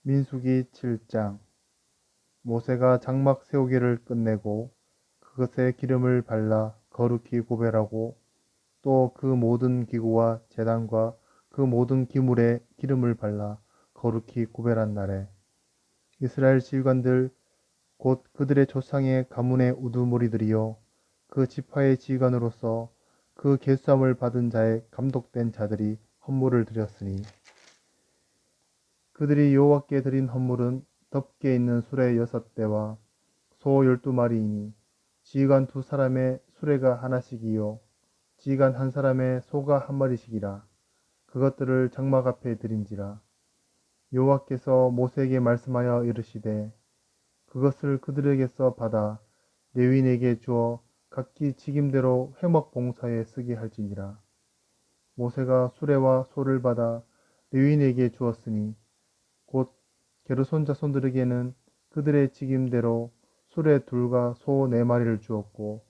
민수기 7장. 모세가 장막 세우기를 끝내고 그것에 기름을 발라 거룩히 구별하고 또 그 모든 기구와 제단과 그 모든 기물에 기름을 발라 거룩히 구별한 날에 이스라엘 지휘관들 곧 그들의 조상의 가문의 우두머리들이요 그 지파의 지휘관으로서 그 계수함을 받은 자의 감독된 자들이 헌물을 드렸으니 그들이 여호와께 드린 헌물은 덮개 있는 수레 6대와 소 12마리이니 지휘관 2사람의 수레가 하나씩이요 지휘관 1사람의 소가 1마리씩이라. 그것들을 장막 앞에 드린지라. 여호와께서 모세에게 말씀하여 이르시되 그것을 그들에게서 받아 레위인에게 주어 각기 직임대로 회막 봉사에 쓰게 할지니라. 모세가 수레와 소를 받아 레위인에게 주었으니 곧 게르손 자손들에게는 그들의 직임대로 수레 2과 소 4마리를 주었고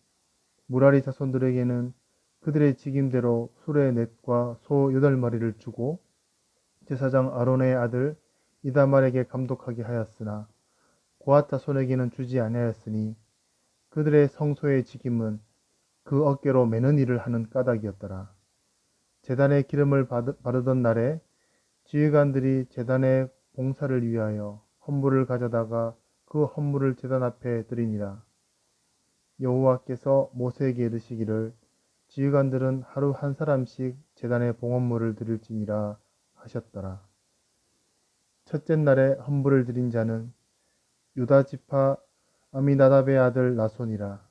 무라리 자손들에게는 그들의 직임대로 수레 4과 소 8마리를 주고 제사장 아론의 아들 이다말에게 감독하게 하였으나 고앗 자손에게는 주지 아니하였으니 그들의 성소의 직임은 그 어깨로 매는 일을 하는 까닭이었더라. 제단에 기름을 바르던 날에 지휘관들이 제단의 봉사를 위하여 헌물을 가져다가 그 헌물을 제단 앞에 드리니라. 여호와께서 모세에게 이르시기를 지휘관들은 하루 1사람씩 제단에 봉헌물을 드릴지니라 하셨더라. 첫째 날에 헌물을 드린 자는 유다 지파 아미나답의 아들 나손이라.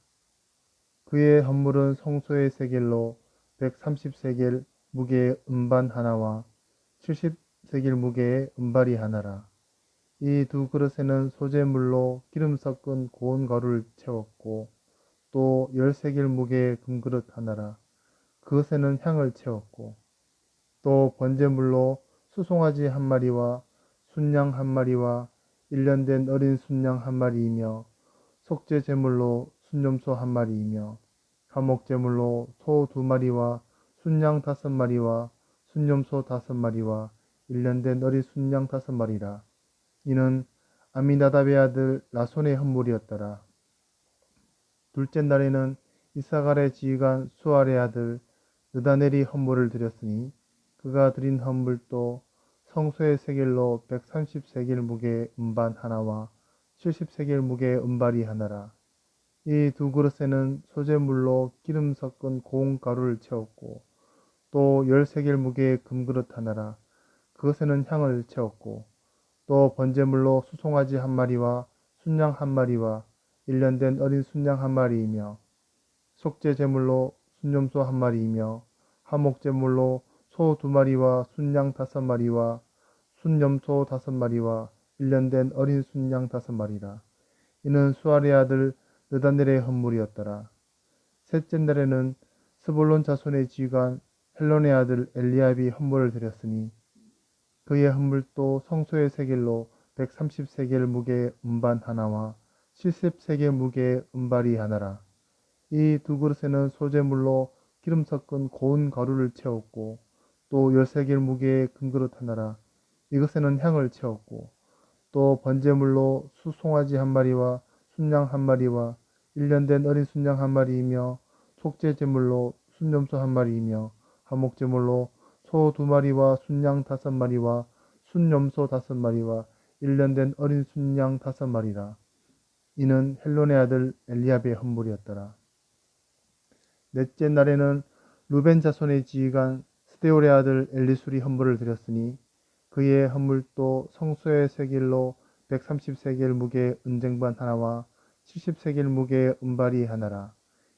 그의 헌물은 성소의 세겔로 130세겔 무게의 음반 하나와 70세겔 무게의 은발이 하나라. 이 2그릇에는 소재물로 기름 섞은 고운 가루를 채웠고 또 10세겔 무게의 금그릇 하나라. 그것에는 향을 채웠고 또 번제물로 수송아지 1마리와 순양 1마리와 1년 된 어린 순양 1마리이며 속죄 제물로 순염소 1마리이며 화목제물로 소 2마리와 순양 5마리와 순염소 5마리와 1년 된 어린 순양 5마리라. 이는 아미나답의 아들 나손의 헌물이었더라. 둘째 날에는 이사갈의 지휘관 수알의 아들 느다넬이 헌물을 드렸으니 그가 드린 헌물도 성소의 세겔로 130세겔 무게의 음반 하나와 70세겔 무게의 은발이 하나라. 이 2그릇에는 소재물로 기름 섞은 고운 가루를 채웠고 또 10세겔 무게의 금그릇 하나라. 그것에는 향을 채웠고 또 번제물로 수송아지 1마리와 순양 1마리와 1년 된 어린 순양 1마리이며 속죄 제물로 순염소 1마리이며 화목제물로 소 2마리와 순양 5마리와 순염소 5마리와 1년 된 어린 순양 5마리라. 이는 수알의 아들 느다넬의 헌물이었더라. 셋째 날에는 스불론 자손의 지휘관 헬론의 아들 엘리압이 헌물을 드렸으니 그의 헌물도 성소의 세겔로 130세겔 무게의 음반 하나와 70세겔 무게의 은발이 하나라. 이 2그릇에는 소재물로 기름 섞은 고운 가루를 채웠고 또 10세겔 무게의 금그릇 하나라. 이것에는 향을 채웠고 또 번제물로 수송아지 1마리와 순양 1마리와 1년 된 어린 순양 1마리이며 속죄 제물로 순염소 1마리이며 화목제물로 소 2마리와 순양 5마리와 순염소 5마리와 1년 된 어린 순양 5마리라. 이는 헬론의 아들 엘리압의 헌물이었더라. 넷째 날에는 루벤 자손의 지휘관 스데올의 아들 엘리술이 헌물을 드렸으니 그의 헌물도 성소의 세겔로 130세겔 무게의 은쟁반 하나와 70세겔 무게의 은발이 하나라.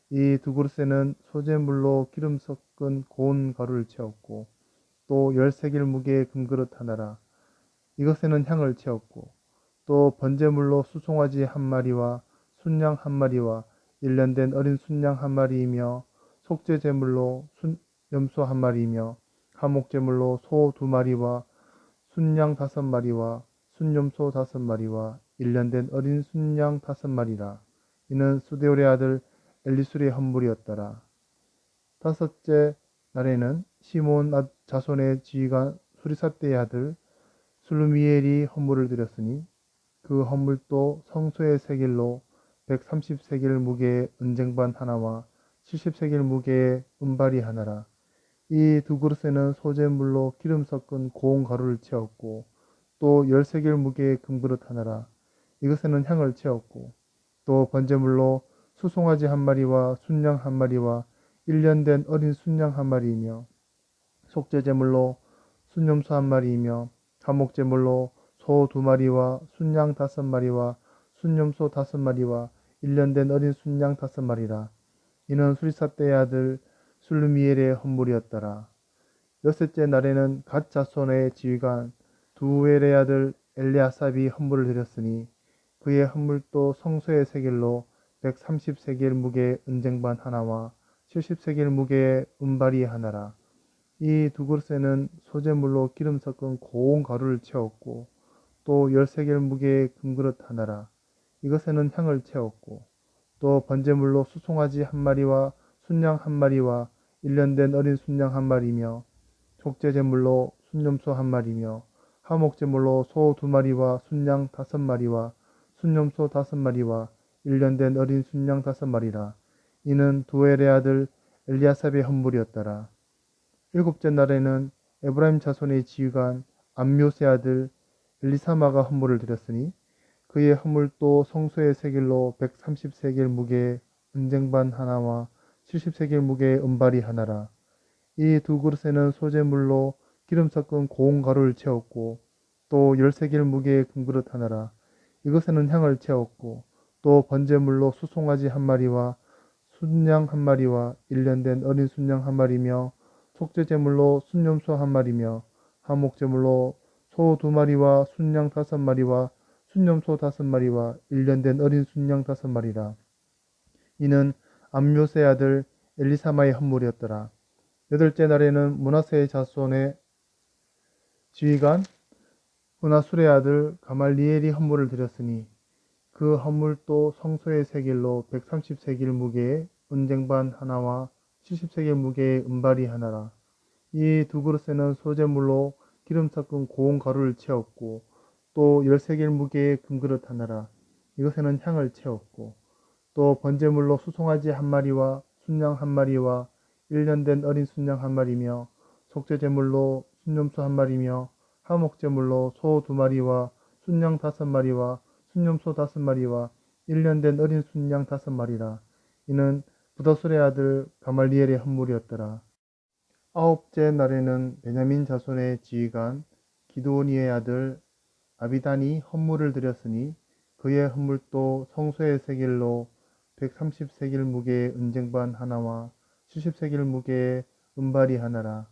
이 2그릇에는 소재물로 기름 섞은 고운 가루를 채웠고 또 10세겔 무게의 금그릇 하나라. 이것에는 향을 채웠고 또 번제물로 수송아지 1마리와 순양 1마리와 1년 된 어린 순양 1마리이며 속죄 제물로 염소 1마리이며 화목제물로 소 2마리와 순양 5마리와 순염소 5마리와 1년 된 어린 순양 5마리라. 이는 수데올의 아들 엘리술의 헌물이었더라. 다섯째 날에는 시몬 자손의 지휘관 수리사대의 아들 술루미엘이 헌물을 드렸으니 그 헌물도 성소의 세겔로 130세겔 무게의 은쟁반 하나와 70세겔 무게의 은발이 하나라. 이 두 그릇에는 소재물로 기름 섞은 고운 가루를 채웠고 또 10세겔 무게의 금그릇 하나라. 이것에는 향을 채웠고 또 번제물로 수송아지 한 마리와 순양 한 마리와 1년 된 어린 순양 한 마리이며 속죄제물로 순염소 한 마리이며 화목제물로 소 2마리와 순양 5마리와 순염소 5마리와 1년 된 어린 순양 5마리라. 이는 수리사떼의 아들 술루미엘의 헌물이었더라. 여섯째 날에는 갓 자손의 지휘관 두엘의 아들 엘리아삽이 헌물을 드렸으니 그의 헌물도 성소의 세겔로 130세겔 무게의 은쟁반 하나와 70세겔 무게의 은발이 하나라. 이 두 그릇에는 소재물로 기름 섞은 고운 가루를 채웠고 또 10세겔 무게의 금그릇 하나라. 이것에는 향을 채웠고 또 번제물로 수송아지 한 마리와 순양 한 마리와 1년 된 어린 순양 한 마리며 속죄제물로 순염소 한 마리며 화목제물로 소 2마리와 순양 5마리와 순염소 5마리와 1년 된 어린 순양 5마리라. 이는 두엘의 아들 엘리아삽의 헌물이었더라. 일곱째 날에는 에브라임 자손의 지휘관 암묘세 아들 엘리사마가 헌물을 드렸으니 그의 헌물도 성소의 세겔로 130세겔 무게의 은쟁반 하나와 70세겔 무게의 은발이 하나라. 이 두 그릇에는 소재물로 기름 섞은 고운 가루를 채웠고 또 10세겔 무게의 금그릇 하나라. 이것에는 향을 채웠고 또 번제물로 수송아지 한 마리와 순양 한 마리와 1년 된 어린 순양 한 마리며 속죄제물로 순염소 한 마리며 화목제물로 소 2마리와 순양 5마리와 순염소 5마리와 1년 된 어린 순양 5마리라. 이는 암묘세 아들 엘리사마의 헌물이었더라. 여덟째 날에는 므낫세의 자손의 지휘관 브나술의 아들 가말리엘이 헌물을 드렸으니 그 헌물도 성소의 세겔로 130세겔 무게의 은쟁반 하나와 70세겔 무게의 은발이 하나라. 이 두 그릇에는 소재물로 기름 섞은 고운 가루를 채웠고 또 10세겔 무게의 금그릇 하나라. 이것에는 향을 채웠고 또 번제물로 수송아지 한 마리와 순양 한 마리와 1년 된 어린 순양 한 마리며 속죄제물로 순염소 한 마리며 화목제물로 소 2마리와 순양 5마리와 순염소 5마리와 1년 된 어린 순양 5마리라. 이는 부더술의 아들 가말리엘의 헌물이었더라. 아홉째 날에는 베냐민 자손의 지휘관 기드오니의 아들 아비단이 헌물을 드렸으니 그의 헌물도 성소의 세겔로 130세겔 무게의 은쟁반 하나와 70세겔 무게의 은발이 하나라.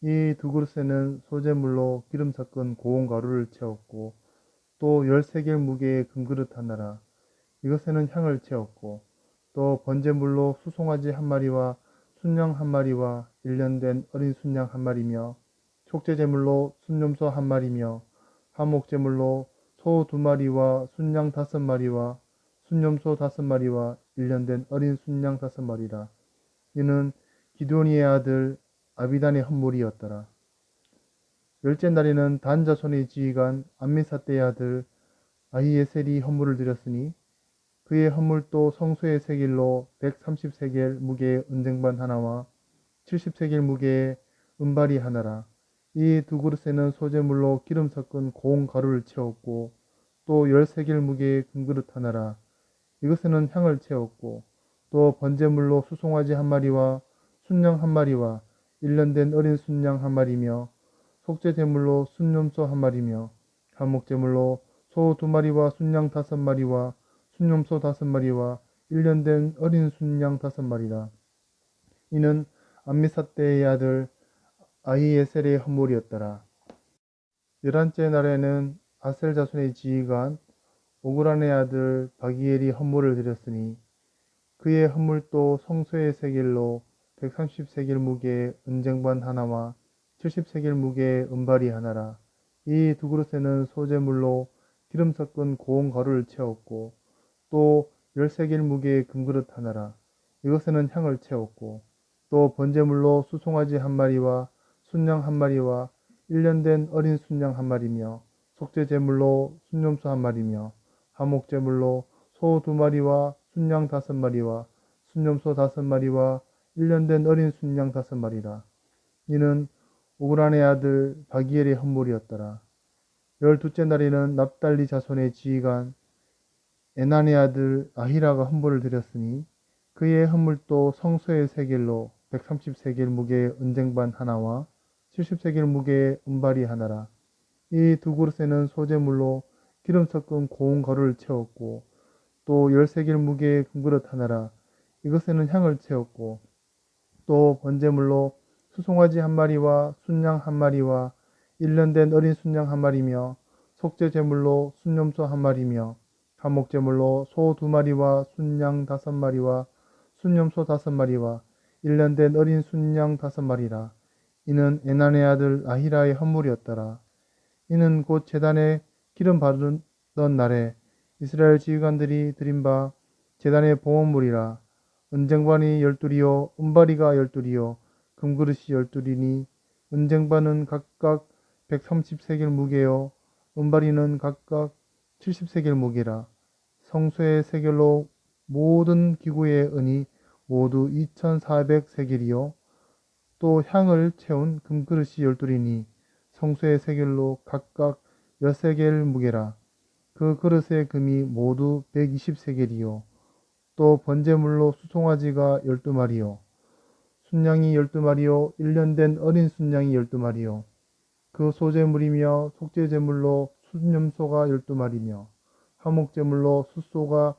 이 두 그릇에는 소재물로 기름 섞은 고운 가루를 채웠고 또 10세겔 무게의 금그릇 하나라. 이것에는 향을 채웠고 또 번제물로 수송아지 한 마리와 순양 한 마리와 1년 된 어린 순양 한 마리며 속죄제물로 순염소 한 마리며 화목제물로 소 2마리와 순양 5마리와 순염소 5마리와 1년 된 어린 순양 5마리라. 이는 기드오니의 아들 아비단의 헌물이었더라. 열째 날에는 단 자손의 지휘관 암미사떼의 아들 아히에셀이 헌물을 드렸으니 그의 헌물도 성소의 세겔로 130세겔 무게의 은쟁반 하나와 70세겔 무게의 은발이 하나라. 이 두 그릇에는 소재물로 기름 섞은 고운 가루를 채웠고 또 10세겔 무게의 금그릇 하나라. 이것에는 향을 채웠고 또 번제물로 수송아지 한 마리와 순양 한 마리와 1년 된 어린 순양 한 마리며 속죄제물로 순염소 한 마리며 화목제물로 소 2마리와 순양 5마리와 순염소 5마리와 1년 된 어린 순양 5마리라. 이는 암미사떼의 아들 아히에셀의 헌물이었더라. 11째 날에는 아셀 자손의 지휘관 오그란의 아들 바기엘이 헌물을 드렸으니 그의 헌물도 성소의 세겔로 130세겔 무게의 은쟁반 하나와 70세겔 무게의 은발이 하나라. 이 두 그릇에는 소재물로 기름 섞은 고운 가루를 채웠고 또 10세겔 무게의 금그릇 하나라. 이것에는 향을 채웠고 또 번제물로 수송아지 한 마리와 순양 한 마리와 1년 된 어린 순양 한 마리며 속죄 제물로 순염소 한 마리며 화목 제물로 소 2마리와 순양 5마리와 순염소 5마리와 1년 된 어린 순양 5마리라. 이는 오그란의 아들 바기엘의 헌물이었더라. 12째 날에는 납달리 자손의 지휘관 에난의 아들 아히라가 헌물을 드렸으니 그의 헌물도 성소의 세겔로 130세겔 무게의 은쟁반 하나와 70세겔 무게의 은발이 하나라. 이 두 그릇에는 소재물로 기름 섞은 고운 가루를 채웠고 또 10세겔 무게의 금그릇 하나라. 이것에는 향을 채웠고 또 번제물로 수송아지 한 마리와 순양 한 마리와 1년 된 어린 순양 한 마리며 속죄 제물로 순염소 한 마리며 화목 제물로 소 2마리와 순양 5마리와 순염소 5마리와 1년 된 어린 순양 5마리라. 이는 에난의 아들 아히라의 헌물이었더라. 이는 곧 제단에 기름 바르던 날에 이스라엘 지휘관들이 드린 바 제단의 봉헌물이라. 은쟁반이 12이요 은바리가 12이요 금그릇이 12이니 은쟁반은 각각 130세겔 무게요 은바리는 각각 70세겔 무게라. 성소의 세겔로 모든 기구의 은이 모두 2400세겔이요 또 향을 채운 금그릇이 12이니 성소의 세겔로 각각 10세겔 무게라. 그 그릇의 금이 모두 120세겔이요 또 번제물로 수송아지가 12마리요 순양이 12마리요 1년 된 어린 순양이 12마리요 그 소제물이며 속죄제물로 순염소가 12마리며 화목제물로 숫소가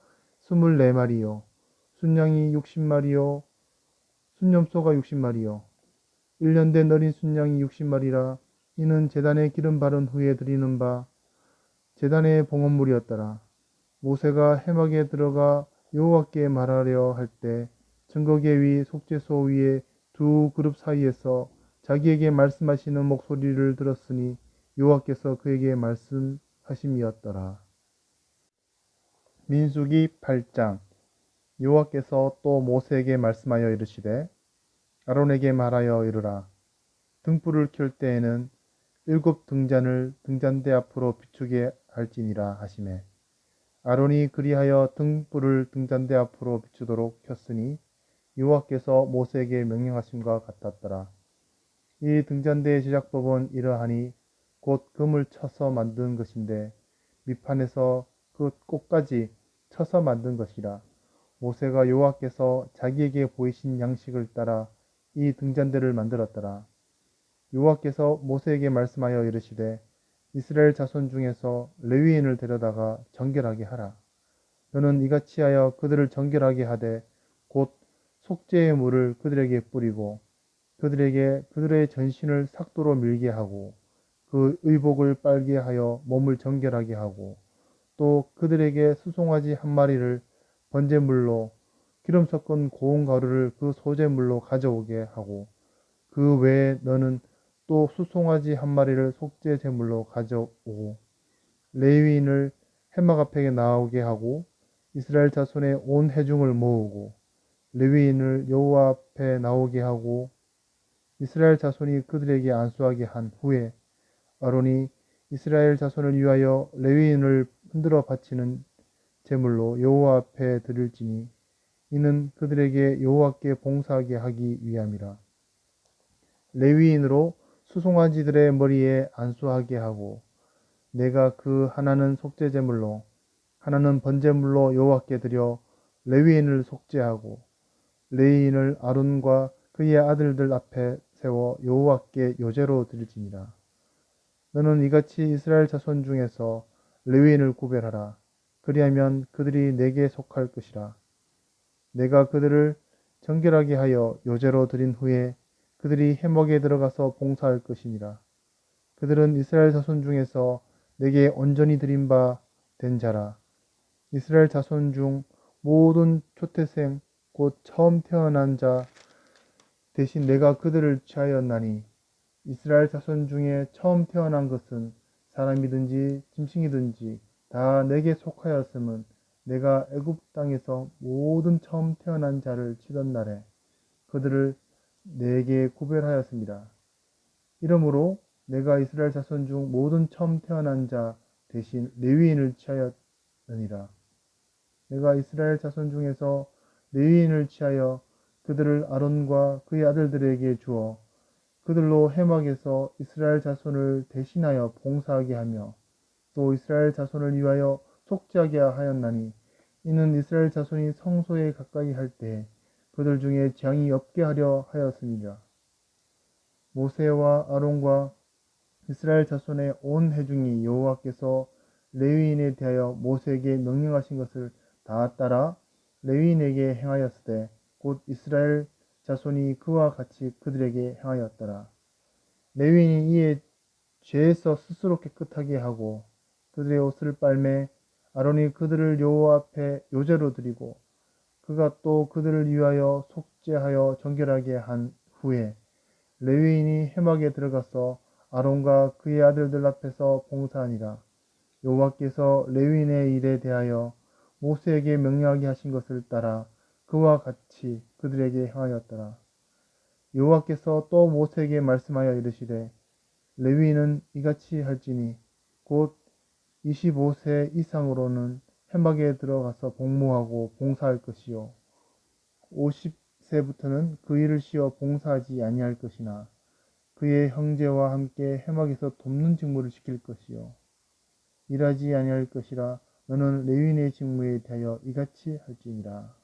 24마리요 순양이 60마리요 순염소가 60마리요 1년 된 어린 순양이 60마리라. 이는 제단에 기름 바른 후에 드리는 바 제단의 봉헌물이었더라. 모세가 회막에 들어가 여호와께 말하려 할 때 증거계 위 속죄소 위에 두 그룹 사이에서 자기에게 말씀하시는 목소리를 들었으니 여호와께서 그에게 말씀하심이었더라. 민수기 8장. 여호와께서 또 모세에게 말씀하여 이르시되 아론에게 말하여 이르라. 등불을 켤 때에는 7등잔을 등잔대 앞으로 비추게 할지니라 하시매 아론이 그리하여 등불을 등잔대 앞으로 비추도록 켰으니 여호와께서 모세에게 명령하심과 같았더라. 이 등잔대의 제작법은 이러하니 곧 금을 쳐서 만든 것인데 밑판에서 그 꼭까지 쳐서 만든 것이라. 모세가 여호와께서 자기에게 보이신 양식을 따라 이 등잔대를 만들었더라. 여호와께서 모세에게 말씀하여 이르시되 이스라엘 자손 중에서 레위인을 데려다가 정결하게 하라. 너는 이같이 하여 그들을 정결하게 하되 곧 속죄의 물을 그들에게 뿌리고 그들에게 그들의 전신을 삭도로 밀게 하고 그 의복을 빨게 하여 몸을 정결하게 하고 또 그들에게 수송아지 한 마리를 번제물로 기름 섞은 고운 가루를 그 소제물로 가져오게 하고 그 외에 너는 또 수송아지 한 마리를 속죄 제물로 가져오고 레위인을 회막 앞에 나오게 하고 이스라엘 자손의 온 회중을 모으고 레위인을 여호와 앞에 나오게 하고 이스라엘 자손이 그들에게 안수하게 한 후에 아론이 이스라엘 자손을 위하여 레위인을 흔들어 바치는 제물로 여호와 앞에 드릴지니 이는 그들에게 여호와께 봉사하게 하기 위함이라. 레위인으로 수송아지들의 머리에 안수하게 하고 내가 그 하나는 속죄제물로 하나는 번제물로 여호와께 드려 레위인을 속죄하고 레위인을 아론과 그의 아들들 앞에 세워 여호와께 요제로 드릴지니라. 너는 이같이 이스라엘 자손 중에서 레위인을 구별하라. 그리하면 그들이 내게 속할 것이라. 내가 그들을 정결하게 하여 요제로 드린 후에 그들이 회막에 들어가서 봉사할 것이니라. 그들은 이스라엘 자손 중에서 내게 온전히 드린 바 된 자라. 이스라엘 자손 중 모든 초태생 곧 처음 태어난 자 대신 내가 그들을 취하였나니 이스라엘 자손 중에 처음 태어난 것은 사람이든지 짐승이든지 다 내게 속하였음은 내가 애굽 땅에서 모든 처음 태어난 자를 치던 날에 그들을 내게 구별하였습니다. 이러므로 내가 이스라엘 자손 중 모든 처음 태어난 자 대신 레위인을 취하였느니라. 내가 이스라엘 자손 중에서 레위인을 취하여 그들을 아론과 그의 아들들에게 주어 그들로 회막에서 이스라엘 자손을 대신하여 봉사하게 하며 또 이스라엘 자손을 위하여 속죄하게 하였나니 이는 이스라엘 자손이 성소에 가까이 할 때 그들 중에 재앙이 없게 하려 하였습니다. 모세와 아론과 이스라엘 자손의 온 회중이 여호와께서 레위인에 대하여 모세에게 명령하신 것을 다 따라 레위인에게 행하였으되 곧 이스라엘 자손이 그와 같이 그들에게 행하였더라. 레위인이 이에 죄에서 스스로 깨끗하게 하고 그들의 옷을 빨매 아론이 그들을 여호와 앞에 요제로 드리고 그가 또 그들을 위하여 속죄하여 정결하게 한 후에 레위인이 회막에 들어가서 아론과 그의 아들들 앞에서 봉사하니라. 여호와께서 레위인의 일에 대하여 모세에게 명령하게 하신 것을 따라 그와 같이 그들에게 행하였더라. 여호와께서 또 모세에게 말씀하여 이르시되 레위인은 이같이 할지니 곧 25세 이상으로는 회막에 들어가서 복무하고 봉사할 것이요 50세부터는 그 일을 쉬어 봉사하지 아니할 것이나 그의 형제와 함께 회막에서 돕는 직무를 시킬 것이요 일하지 아니할 것이라 너는 레위인의 직무에 대하여 이같이 할지니라.